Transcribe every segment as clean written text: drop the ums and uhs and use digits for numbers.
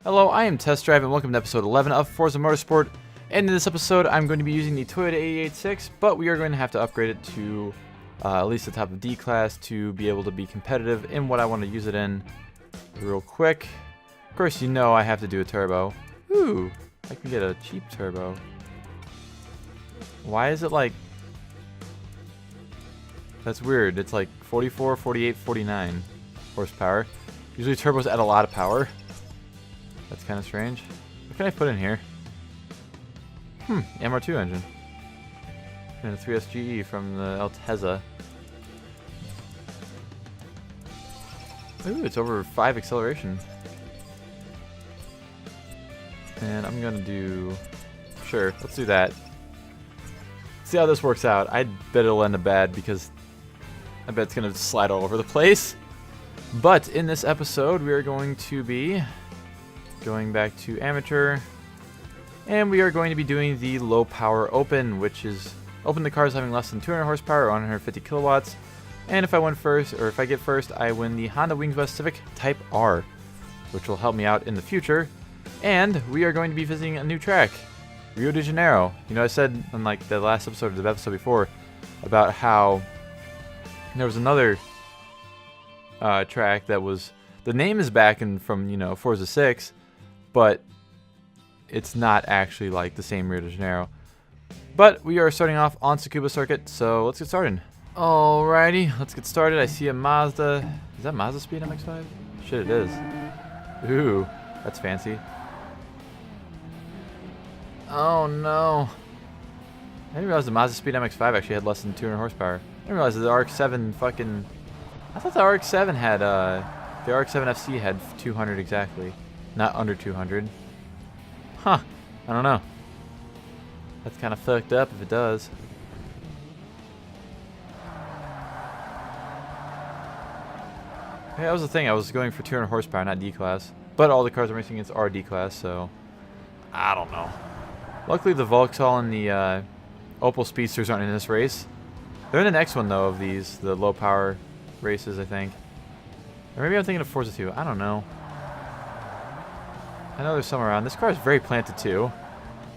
Hello, I am Test Drive and welcome to episode 11 of Forza Motorsport. And in this episode, I'm going to be using the Toyota 886, but we are going to have to upgrade it to at least the top of D class to be able to be competitive in what I want to use it in real quick. Of course, you know I have to do a turbo. Ooh, I can get a cheap turbo. Why is it like... That's weird. It's like 44, 48, 49 horsepower. Usually turbos add a lot of power. That's kind of strange. What can I put in here? MR2 engine. And a 3SGE from the Altezza. Ooh, it's over 5 acceleration. And I'm gonna do... Sure, let's do that. See how this works out. I bet it'll end up bad because I bet it's gonna slide all over the place. But in this episode, we are going to be going back to amateur, and we are going to be doing the low power open, which is open the cars having less than 200 horsepower or 150 kilowatts. And if I win first, or if I get first, I win the Honda Wings West Civic Type R, which will help me out in the future. And we are going to be visiting a new track, Rio de Janeiro. You know, I said in like the last episode or the episode before about how there was another track that was, the name is back in from, you know, Forza 6, but it's not actually like the same Rio de Janeiro. But we are starting off on Tsukuba circuit, so let's get started. Alrighty, let's get started. I see a Mazda. Is that Mazda Speed MX-5? Shit, it is. Ooh, that's fancy. Oh no. I didn't realize the Mazda Speed MX-5 actually had less than 200 horsepower. I didn't realize that the RX-7 fucking... I thought the RX-7 had, the RX-7 FC had 200 exactly. Not under 200. Huh. I don't know. That's kind of fucked up if it does. Hey, that was the thing. I was going for 200 horsepower, not D-Class. But all the cars I'm racing against are D-Class, so... I don't know. Luckily, the Vauxhall and the Opel Speedsters aren't in this race. They're in the next one, though, of these. The low-power races, I think. Or maybe I'm thinking of Forza 2. I don't know. I know there's some around. This car is very planted too.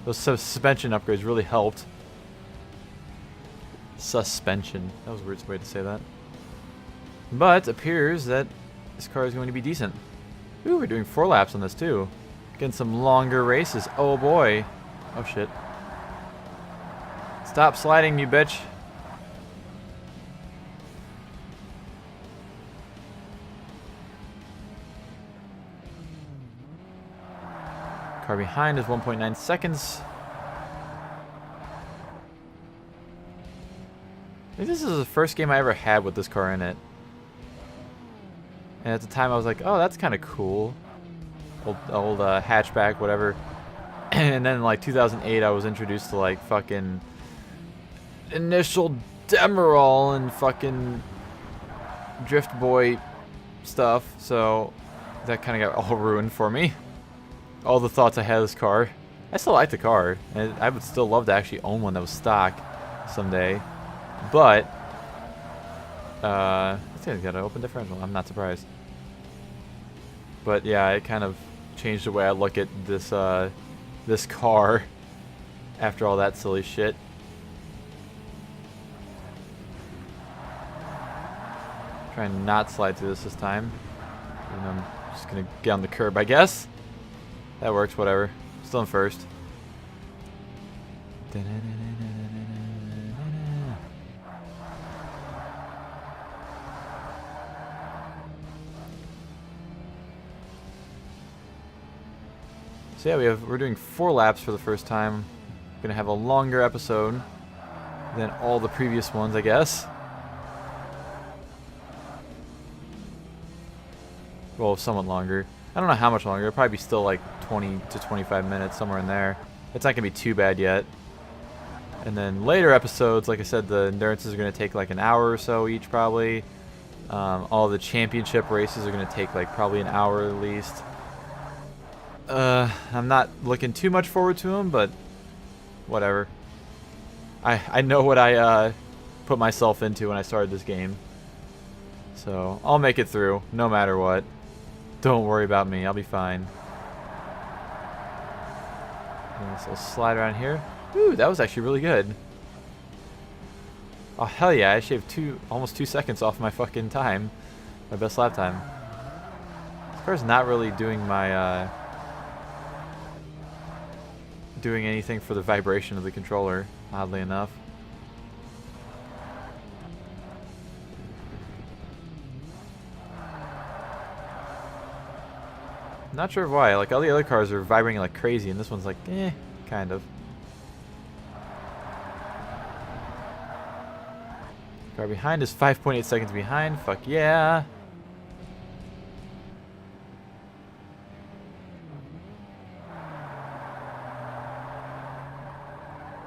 Those suspension upgrades really helped. Suspension. That was a weird way to say that. But it appears that this car is going to be decent. Ooh, we're doing 4 laps on this too. Getting some longer races. Oh boy. Oh shit. Stop sliding, you bitch. Car behind is 1.9 seconds. I think this is the first game I ever had with this car in it. And at the time I was like, oh, that's kind of cool. Old hatchback, whatever. And then in like 2008 I was introduced to like fucking initial Demerol and fucking Drift Boy stuff. So that kind of got all ruined for me. All the thoughts I had of this car. I still like the car, and I would still love to actually own one that was stock someday. But I think it's got an open differential. I'm not surprised. But yeah, it kind of changed the way I look at this this car after all that silly shit. Try and not slide through this time. And I'm just gonna get on the curb, I guess. That works, whatever. Still in first. So yeah, we're doing 4 laps for the first time. Gonna have a longer episode than all the previous ones, I guess. Well, somewhat longer. I don't know how much longer. It'll probably be still like 20 to 25 minutes, somewhere in there. It's not going to be too bad yet. And then later episodes, like I said, the endurances are going to take like an hour or so each probably. All the championship races are going to take like probably an hour at least. I'm not looking too much forward to them, but whatever. I know what I put myself into when I started this game. So I'll make it through, no matter what. Don't worry about me, I'll be fine. And this little slide around here. Ooh, that was actually really good. Oh, hell yeah, I shaved almost 2 seconds off my fucking time. My best lap time. This car's not really doing my, doing anything for the vibration of the controller, oddly enough. Not sure why. Like, all the other cars are vibrating like crazy, and this one's like, eh, kind of. Car behind is 5.8 seconds behind. Fuck yeah.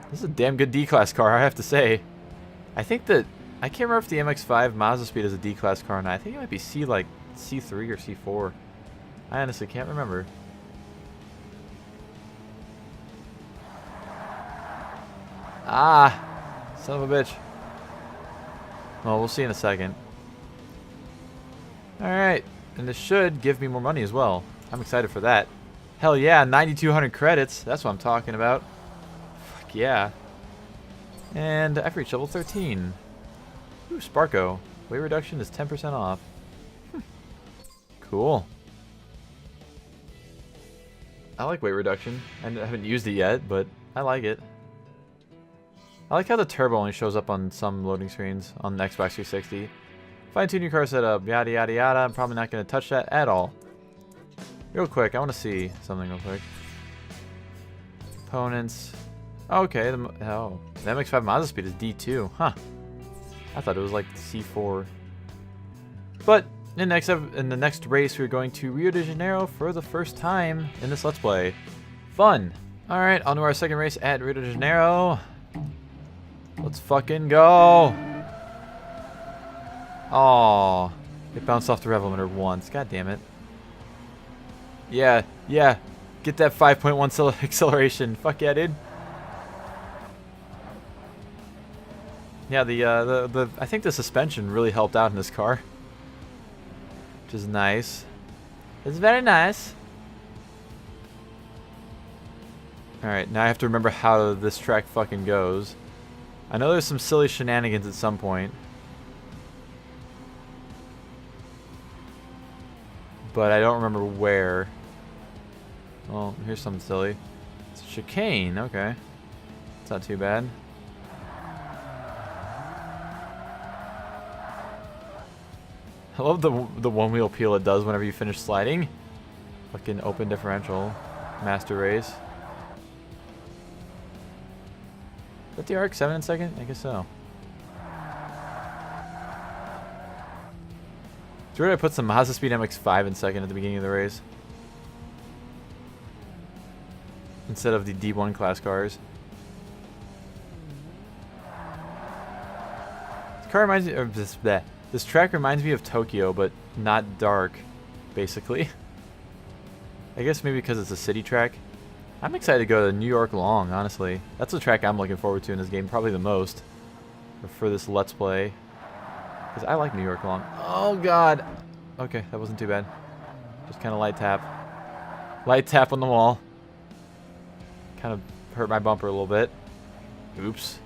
This is a damn good D-Class car, I have to say. I think that... I can't remember if the MX-5 Mazda Speed is a D-Class car or not. I think it might be C3 or C4. I honestly can't remember. Ah! Son of a bitch. Well, we'll see in a second. Alright. And this should give me more money as well. I'm excited for that. Hell yeah, 9,200 credits. That's what I'm talking about. Fuck yeah. And I've reached level 13. Ooh, Sparko. Weight reduction is 10% off. Cool. I like weight reduction. I haven't used it yet, but I like it. I like how the turbo only shows up on some loading screens on the Xbox 360. Fine-tune your car setup, yada yada yada. I'm probably not going to touch that at all. Real quick, I want to see something real quick. Components. Okay, the MX-5 Mazda Speed is D2. Huh. I thought it was like C4. But in the next race, we're going to Rio de Janeiro for the first time in this Let's Play. Fun! Alright, on to our second race at Rio de Janeiro. Let's fucking go! Aww. It bounced off the rev limiter once. God damn it. Yeah, yeah. Get that 5.1 acceleration. Fuck yeah, dude. Yeah, I think the suspension really helped out in this car. Which is nice. It's very nice. Alright, now I have to remember how this track fucking goes. I know there's some silly shenanigans at some point. But I don't remember where. Well, here's something silly. It's a chicane, okay. It's not too bad. I love the one wheel peel it does whenever you finish sliding. Fucking open differential. Master race. Is that the RX-7 in second? I guess so. It's weird I put some Mazda Speed MX-5 in second at the beginning of the race. Instead of the D1 class cars. This car reminds me of this track reminds me of Tokyo, but not dark, basically. I guess maybe because it's a city track. I'm excited to go to New York Long, honestly. That's the track I'm looking forward to in this game, probably the most. For this Let's Play. Because I like New York Long. Oh, God. Okay, that wasn't too bad. Just kind of light tap. Light tap on the wall. Kind of hurt my bumper a little bit. Oops.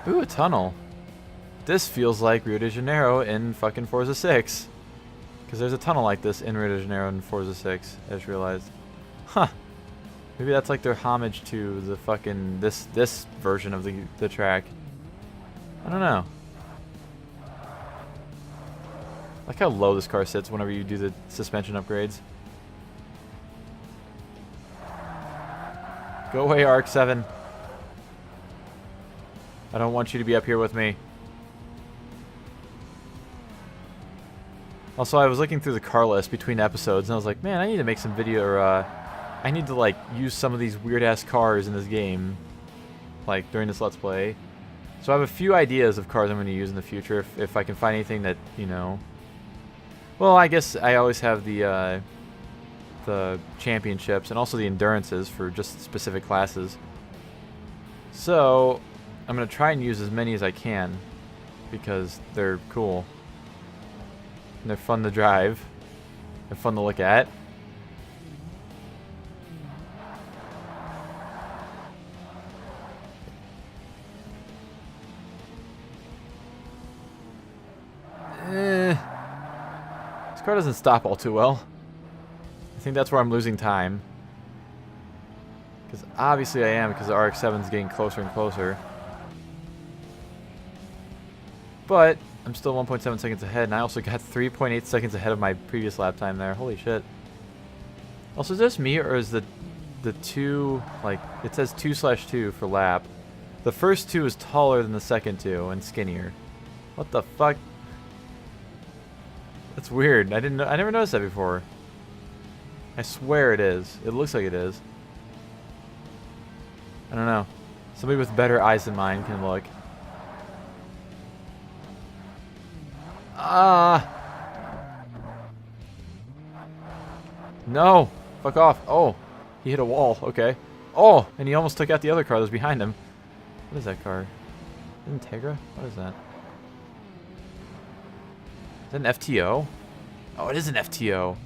Ooh, a tunnel. This feels like Rio de Janeiro in fucking Forza 6. Because there's a tunnel like this in Rio de Janeiro in Forza 6, I just realized. Huh. Maybe that's like their homage to the fucking, this version of the track. I don't know. I like how low this car sits whenever you do the suspension upgrades. Go away, RX-7. I don't want you to be up here with me. Also, I was looking through the car list between episodes, and I was like, man, I need to make some video, or, I need to, like, use some of these weird-ass cars in this game, like, during this Let's Play. So I have a few ideas of cars I'm going to use in the future, if I can find anything that, you know... Well, I guess I always have the championships, and also the endurances for just specific classes. So... I'm going to try and use as many as I can. because they're cool. And they're fun to drive. They're fun to look at. This car doesn't stop all too well. I think that's where I'm losing time. Because obviously I am, because the RX-7 is getting closer and closer. But I'm still 1.7 seconds ahead, and I also got 3.8 seconds ahead of my previous lap time there. Holy shit. Also, is this me, or is the two, like, it says 2/2 for lap. The first 2 is taller than the second 2 and skinnier. What the fuck? That's weird. I never noticed that before. I swear it is. It looks like it is. I don't know. Somebody with better eyes than mine can look. No! Fuck off. Oh, he hit a wall. Okay. Oh, and he almost took out the other car that was behind him. What is that car? Integra? What is that? Is that an FTO? Oh, it is an FTO.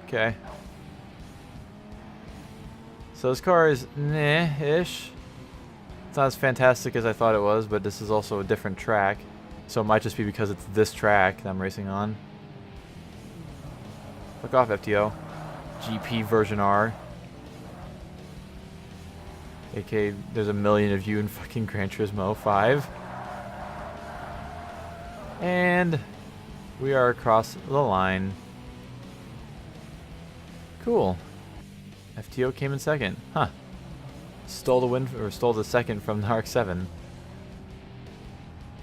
Okay. So this car is meh-ish. It's not as fantastic as I thought it was, but this is also a different track. So it might just be because it's this track that I'm racing on. Fuck off, FTO. GP version R. AK, there's a million of you in fucking Gran Turismo 5. And we are across the line. Cool. FTO came in second. Huh. Stole the win, or stole the second from the RX-7.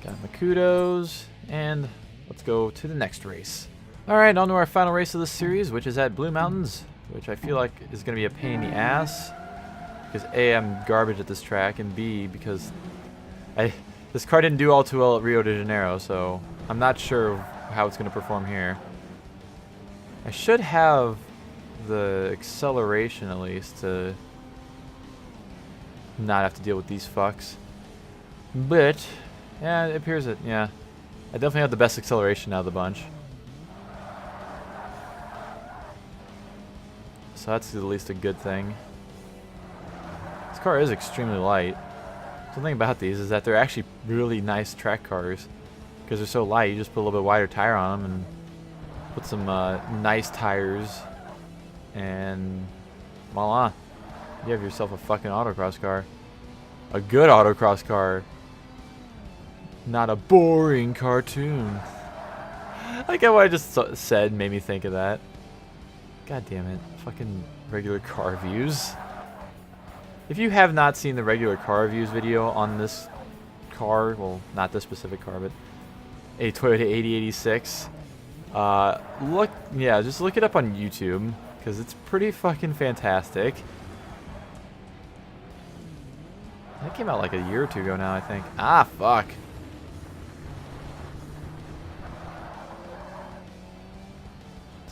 Got my kudos, and let's go to the next race. Alright, on to our final race of the series, which is at Blue Mountains, which I feel like is going to be a pain in the ass. Because A, I'm garbage at this track, and B, because this car didn't do all too well at Rio de Janeiro, so I'm not sure how it's going to perform here. I should have the acceleration at least to not have to deal with these fucks. But, yeah, it appears that, yeah. I definitely have the best acceleration out of the bunch. So that's at least a good thing. This car is extremely light. Something about these is that they're actually really nice track cars. Because they're so light, you just put a little bit wider tire on them and put some nice tires. And voila. You have yourself a fucking autocross car. A good autocross car. Not a boring cartoon. I get what I just said made me think of that. God damn it. Fucking regular car views. If you have not seen the regular car reviews video on this car, well, not this specific car, but a Toyota 8086, just look it up on YouTube, because it's pretty fucking fantastic. That came out like a year or two ago now, I think. Ah, fuck.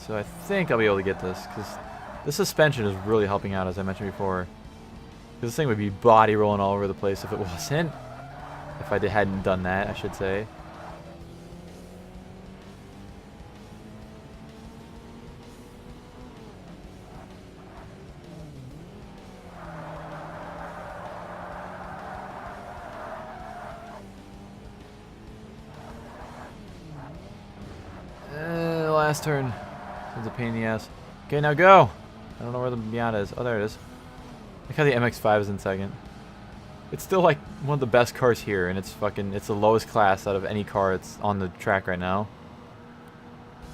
So I think I'll be able to get this, because the suspension is really helping out, as I mentioned before. Because this thing would be body rolling all over the place if it wasn't. If I hadn't done that, I should say. Last turn. It's a pain in the ass. Okay, now go! I don't know where the Miata is. Oh, there it is. Look how the MX-5 is in second. It's still like one of the best cars here, and it's the lowest class out of any car that's on the track right now.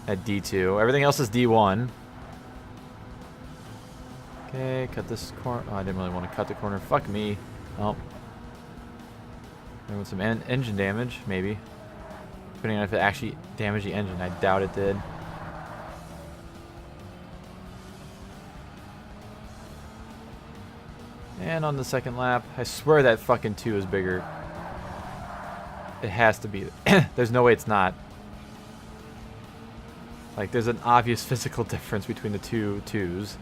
At D2. Everything else is D1. Okay, cut this corner. Oh, I didn't really want to cut the corner. Fuck me. Oh. There was some engine damage, maybe. Depending on if it actually damaged the engine. I doubt it did. And on the second lap, I swear that fucking 2 is bigger. It has to be. There's no way it's not. Like, there's an obvious physical difference between the two 2s.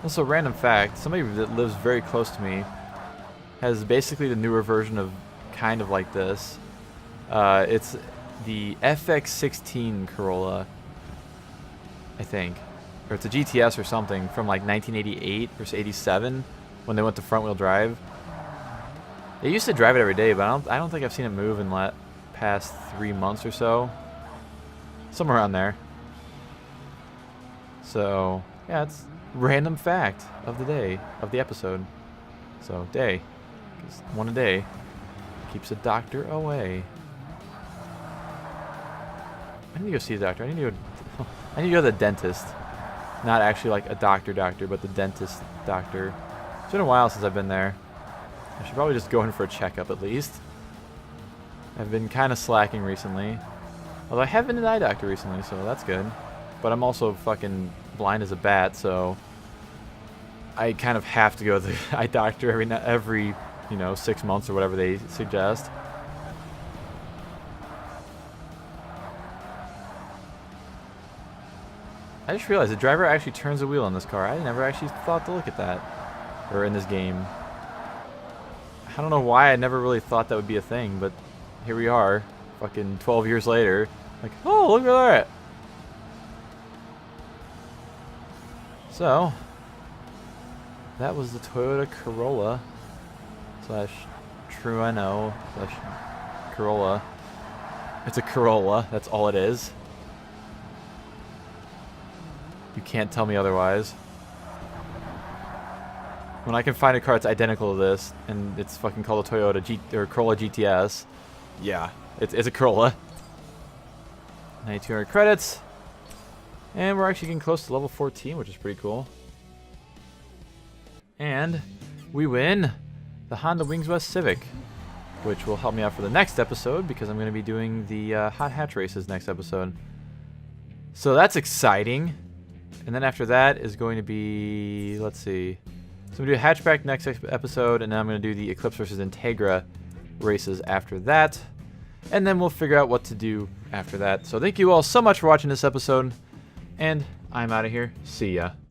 Also, random fact, somebody that lives very close to me has basically the newer version of kind of like this. It's the FX16 Corolla, I think. Or it's a GTS or something from like 1988 or 87 when they went to front wheel drive. They used to drive it every day, but I don't think I've seen it move in the past 3 months or so. Somewhere around there. So, yeah, it's random fact of the day, of the episode. So, day. 'Cause one a day keeps a doctor away. I need to go see a doctor. I need to go to the dentist. Not actually like a doctor, but the dentist doctor. It's been a while since I've been there. I should probably just go in for a checkup at least. I've been kind of slacking recently. Although I have been to the eye doctor recently, so that's good. But I'm also fucking blind as a bat, so I kind of have to go to the eye doctor every 6 months or whatever they suggest. I just realized the driver actually turns the wheel in this car. I never actually thought to look at that. Or in this game. I don't know why I never really thought that would be a thing, but here we are, fucking 12 years later. Like, oh, look at that. So, that was the Toyota Corolla / Trueno / Corolla. It's a Corolla, that's all it is. You can't tell me otherwise. When I can find a car that's identical to this, and it's fucking called a Toyota Corolla GTS, yeah, it's a Corolla. 9,200 credits, and we're actually getting close to level 14, which is pretty cool. And we win the Honda Wings West Civic, which will help me out for the next episode because I'm going to be doing the hot hatch races next episode. So that's exciting. And then after that is going to be, let's see. So I'm going to do a hatchback next episode, and then I'm going to do the Eclipse versus Integra races after that. And then we'll figure out what to do after that. So thank you all so much for watching this episode, and I'm out of here. See ya.